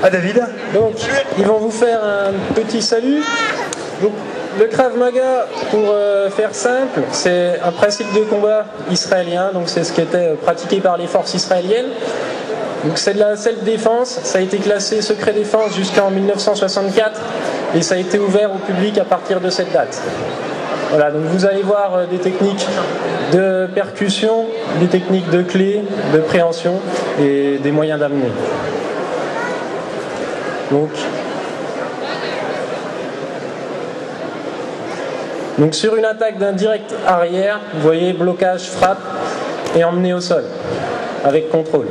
À David. Donc, ils vont vous faire un petit salut. Donc, le Krav Maga, pour faire simple, c'est un principe de combat israélien. Donc, c'est ce qui était pratiqué par les forces israéliennes. Donc, c'est de la self-défense. Ça a été classé secret défense jusqu'en 1964 et ça a été ouvert au public à partir de cette date. Voilà, donc vous allez voir des techniques de percussion, des techniques de clé, de préhension et des moyens d'amener. Donc sur une attaque d'un direct arrière, vous voyez blocage, frappe et emmener au sol avec contrôle.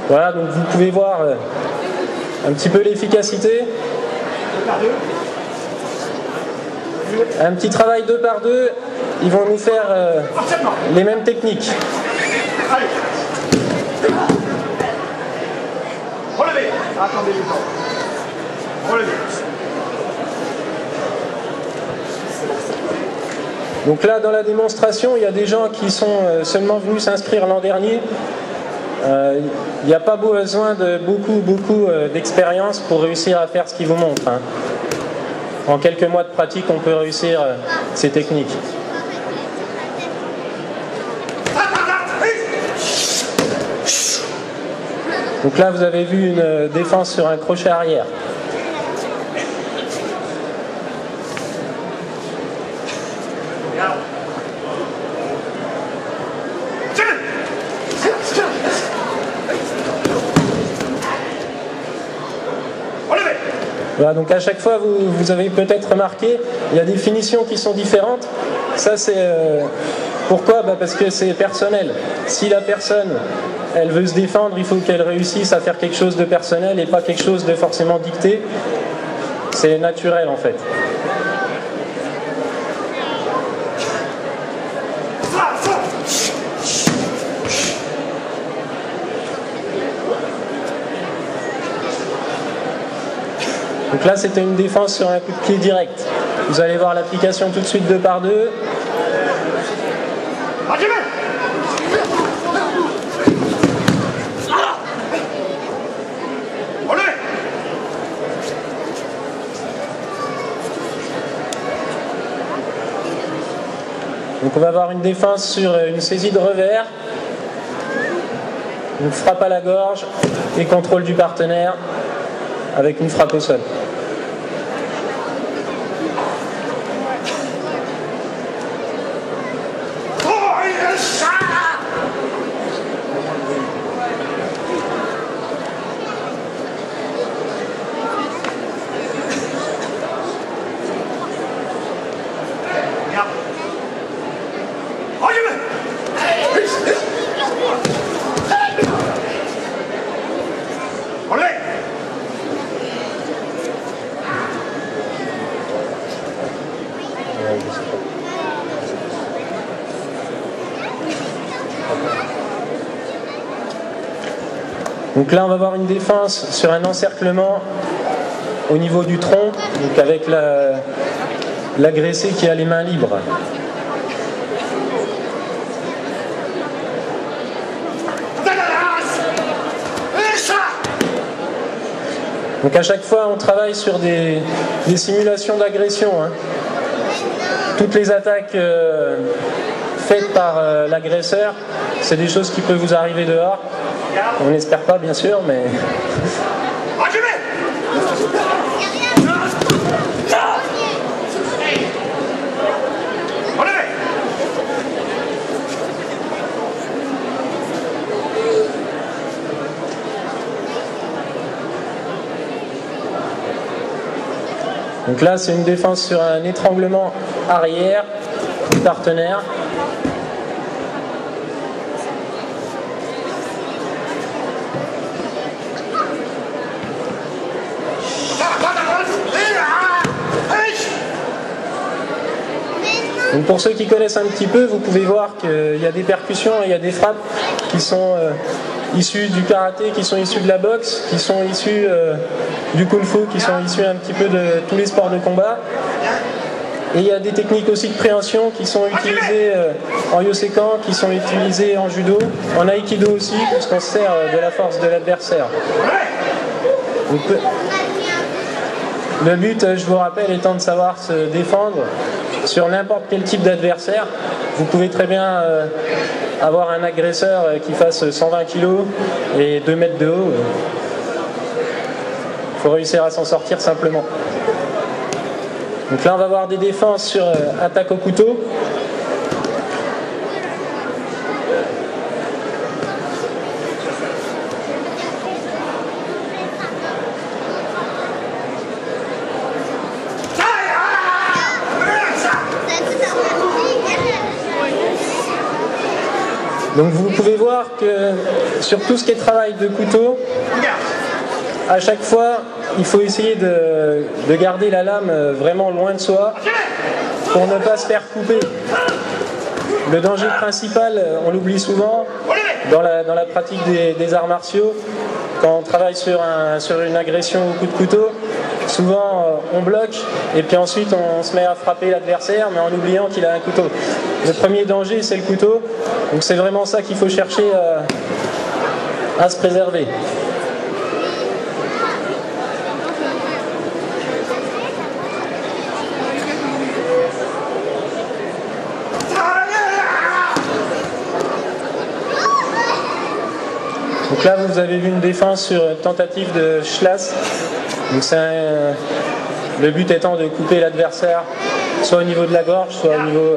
Voilà, donc vous pouvez voir un petit peu l'efficacité. Un petit travail 2 par 2, ils vont nous faire les mêmes techniques. Relevez. Attendez le temps. Relevez. Donc là, dans la démonstration, il y a des gens qui sont seulement venus s'inscrire l'an dernier. Il n'y a pas besoin de beaucoup d'expérience pour réussir à faire ce qu'ils vous montrent. Hein. En quelques mois de pratique, on peut réussir ces techniques. Donc là, vous avez vu une défense sur un crochet arrière. Voilà, donc à chaque fois, vous avez peut-être remarqué, il y a des finitions qui sont différentes. Ça, c'est pourquoi ? Parce que c'est personnel. Si la personne, elle veut se défendre, il faut qu'elle réussisse à faire quelque chose de personnel et pas quelque chose de forcément dicté. C'est naturel, en fait. Donc là, c'était une défense sur un coup de pied direct. Vous allez voir l'application tout de suite 2 par 2. Donc on va avoir une défense sur une saisie de revers, une frappe à la gorge et contrôle du partenaire avec une frappe au sol. Donc là, on va avoir une défense sur un encerclement au niveau du tronc, donc avec l'agressé qui a les mains libres. Donc à chaque fois, on travaille sur des simulations d'agression. Hein. Toutes les attaques faites par l'agresseur, c'est des choses qui peuvent vous arriver dehors. On n'espère pas, bien sûr, mais... Donc là, c'est une défense sur un étranglement arrière du partenaire. Donc pour ceux qui connaissent un petit peu, vous pouvez voir qu'il y a des percussions et il y a des frappes qui sont issues du karaté, qui sont issues de la boxe, qui sont issues du kung-fu, qui sont issues un petit peu de tous les sports de combat. Et il y a des techniques aussi de préhension qui sont utilisées en Yosekan, qui sont utilisées en judo, en aïkido aussi, puisqu'on se sert de la force de l'adversaire. Le but, je vous rappelle, étant de savoir se défendre sur n'importe quel type d'adversaire. Vous pouvez très bien avoir un agresseur qui fasse 120 kg et 2 mètres de haut. Il faut réussir à s'en sortir simplement. Donc là, on va voir des défenses sur attaque au couteau. Donc vous pouvez voir que sur tout ce qui est travail de couteau, à chaque fois, il faut essayer de garder la lame vraiment loin de soi pour ne pas se faire couper. Le danger principal, on l'oublie souvent, dans la pratique des arts martiaux, quand on travaille sur une agression au coup de couteau, souvent on bloque et puis ensuite on se met à frapper l'adversaire mais en oubliant qu'il a un couteau. Le premier danger, c'est le couteau, donc c'est vraiment ça qu'il faut chercher à se préserver. Donc là, vous avez vu une défense sur tentative de Schlass. Donc le but étant de couper l'adversaire, soit au niveau de la gorge, soit au niveau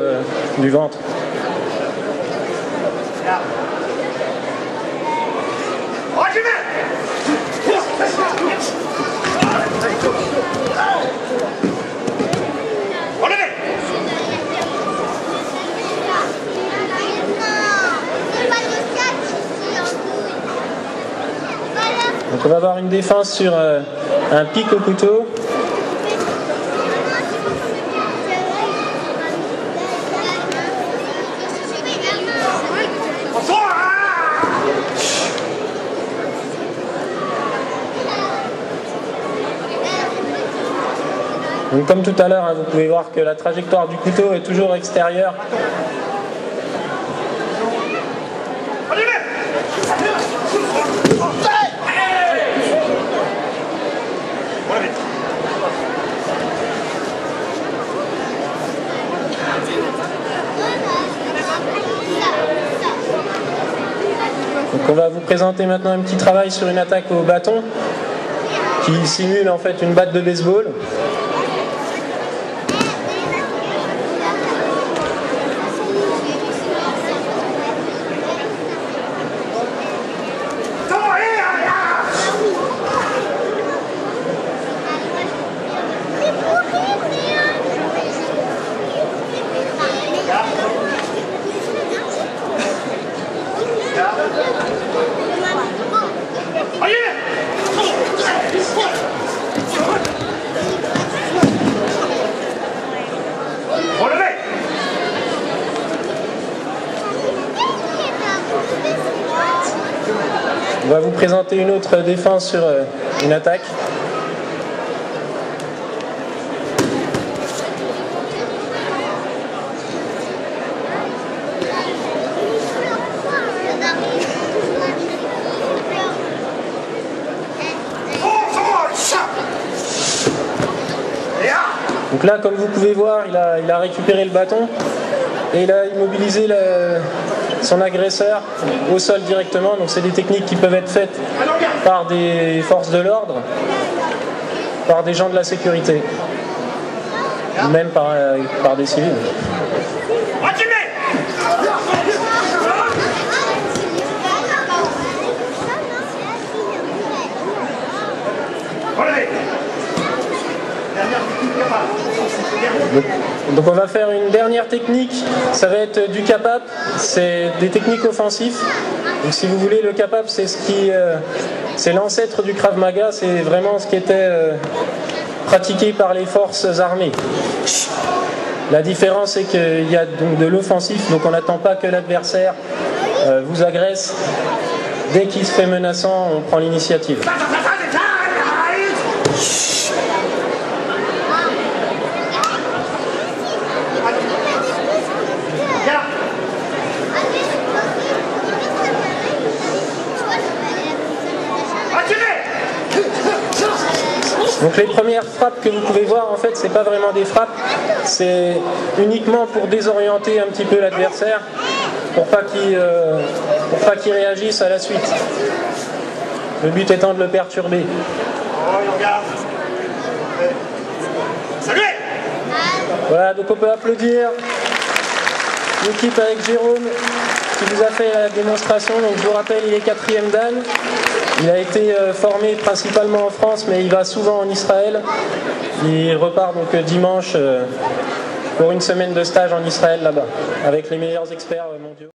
du ventre. Donc on va avoir une défense sur un pic au couteau. Donc comme tout à l'heure, hein, vous pouvez voir que la trajectoire du couteau est toujours extérieure. Donc on va vous présenter maintenant un petit travail sur une attaque au bâton qui simule en fait une batte de baseball. On va vous présenter une autre défense sur une attaque. Donc là, comme vous pouvez voir, il a récupéré le bâton et il a immobilisé son agresseur au sol directement. Donc c'est des techniques qui peuvent être faites par des forces de l'ordre, par des gens de la sécurité, même par des civils. Donc on va faire une dernière technique, ça va être du kapap, c'est des techniques offensives. Donc si vous voulez, le kapap c'est l'ancêtre du Krav Maga, c'est vraiment ce qui était pratiqué par les forces armées. La différence c'est qu'il y a donc de l'offensif, donc on n'attend pas que l'adversaire vous agresse. Dès qu'il se fait menaçant, on prend l'initiative. Donc les premières frappes que vous pouvez voir, en fait, c'est pas vraiment des frappes, c'est uniquement pour désorienter un petit peu l'adversaire, pour pas qu'il réagisse à la suite. Le but étant de le perturber. Oh, il regarde. Salut! Voilà, donc on peut applaudir l'équipe avec Jérôme qui vous a fait la démonstration. Donc je vous rappelle, il est 4e dan. Il a été formé principalement en France, mais il va souvent en Israël. Il repart donc dimanche pour une semaine de stage en Israël là-bas, avec les meilleurs experts mondiaux.